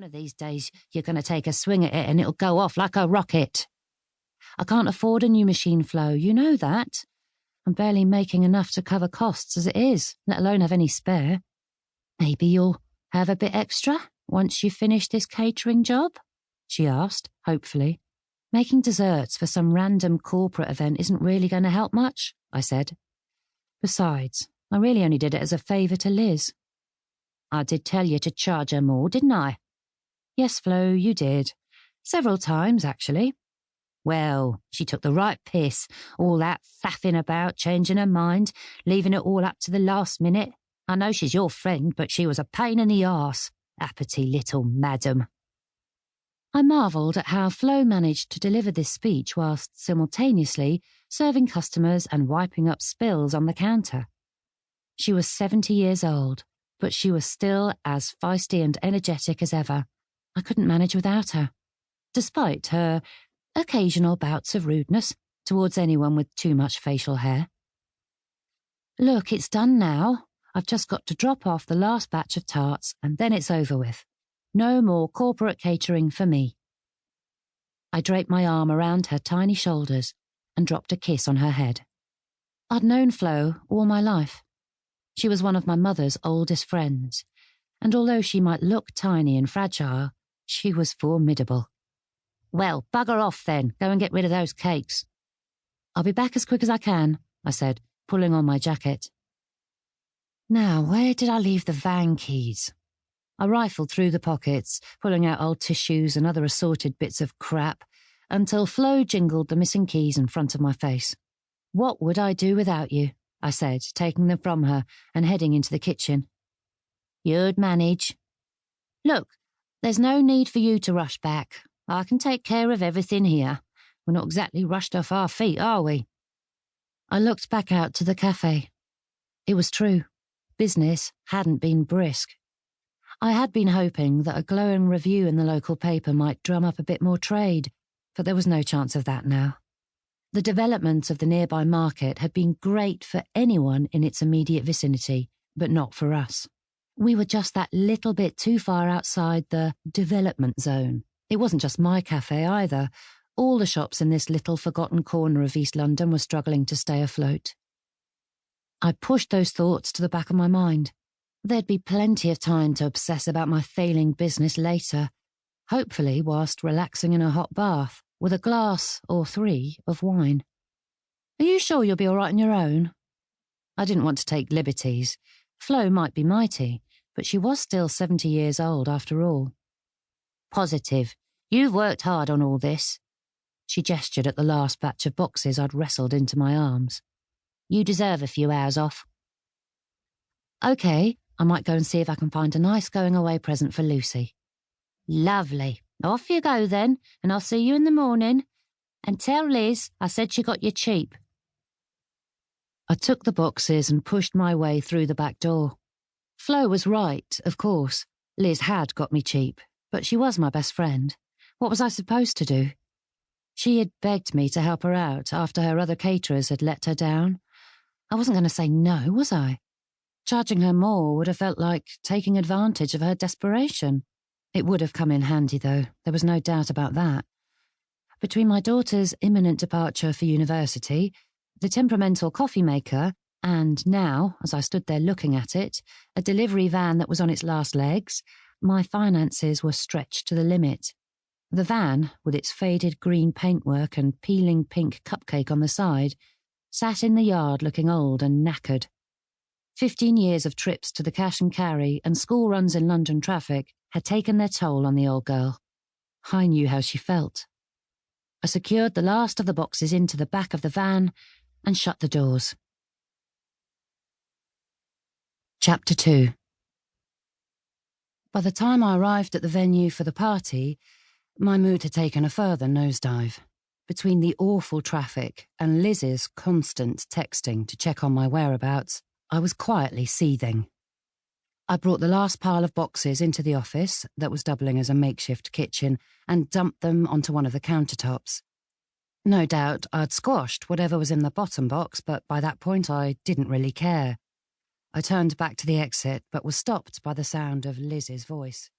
One of these days, you're going to take a swing at it and it'll go off like a rocket. I can't afford a new machine, Flo, you know that. I'm barely making enough to cover costs as it is, let alone have any spare. Maybe you'll have a bit extra once you finish this catering job? She asked, hopefully. Making desserts for some random corporate event isn't really going to help much, I said. Besides, I really only did it as a favour to Liz. I did tell you to charge her more, didn't I? Yes, Flo, you did. Several times, actually. Well, she took the right piss, all that faffing about, changing her mind, leaving it all up to the last minute. I know she's your friend, but she was a pain in the arse, uppity little madam. I marvelled at how Flo managed to deliver this speech whilst simultaneously serving customers and wiping up spills on the counter. She was 70 years old, but she was still as feisty and energetic as ever. I couldn't manage without her, despite her occasional bouts of rudeness towards anyone with too much facial hair. Look, it's done now. I've just got to drop off the last batch of tarts and then it's over with. No more corporate catering for me. I draped my arm around her tiny shoulders and dropped a kiss on her head. I'd known Flo all my life. She was one of my mother's oldest friends, and although she might look tiny and fragile, she was formidable. Well, bugger off then. Go and get rid of those cakes. I'll be back as quick as I can, I said, pulling on my jacket. Now, where did I leave the van keys? I rifled through the pockets, pulling out old tissues and other assorted bits of crap, until Flo jingled the missing keys in front of my face. What would I do without you? I said, taking them from her and heading into the kitchen. You'd manage. Look, there's no need for you to rush back. I can take care of everything here. We're not exactly rushed off our feet, are we? I looked back out to the cafe. It was true. Business hadn't been brisk. I had been hoping that a glowing review in the local paper might drum up a bit more trade, but there was no chance of that now. The development of the nearby market had been great for anyone in its immediate vicinity, but not for us. We were just that little bit too far outside the development zone. It wasn't just my cafe either. All the shops in this little forgotten corner of East London were struggling to stay afloat. I pushed those thoughts to the back of my mind. There'd be plenty of time to obsess about my failing business later, hopefully whilst relaxing in a hot bath with a glass or 3 of wine. Are you sure you'll be all right on your own? I didn't want to take liberties. Flo might be mighty, but she was still 70 years old after all. Positive. You've worked hard on all this. She gestured at the last batch of boxes I'd wrestled into my arms. You deserve a few hours off. OK, I might go and see if I can find a nice going-away present for Lucy. Lovely. Off you go then, and I'll see you in the morning. And tell Liz I said she got you cheap. I took the boxes and pushed my way through the back door. Flo was right, of course. Liz had got me cheap, but she was my best friend. What was I supposed to do? She had begged me to help her out after her other caterers had let her down. I wasn't going to say no, was I? Charging her more would have felt like taking advantage of her desperation. It would have come in handy, though. There was no doubt about that. Between my daughter's imminent departure for university, the temperamental coffee maker, and now, as I stood there looking at it, a delivery van that was on its last legs, my finances were stretched to the limit. The van, with its faded green paintwork and peeling pink cupcake on the side, sat in the yard looking old and knackered. 15 years of trips to the cash and carry and school runs in London traffic had taken their toll on the old girl. I knew how she felt. I secured the last of the boxes into the back of the van and shut the doors. Chapter 2. By the time I arrived at the venue for the party, my mood had taken a further nosedive. Between the awful traffic and Liz's constant texting to check on my whereabouts, I was quietly seething. I brought the last pile of boxes into the office that was doubling as a makeshift kitchen and dumped them onto one of the countertops. No doubt I'd squashed whatever was in the bottom box, but by that point I didn't really care. I turned back to the exit, but was stopped by the sound of Liz's voice.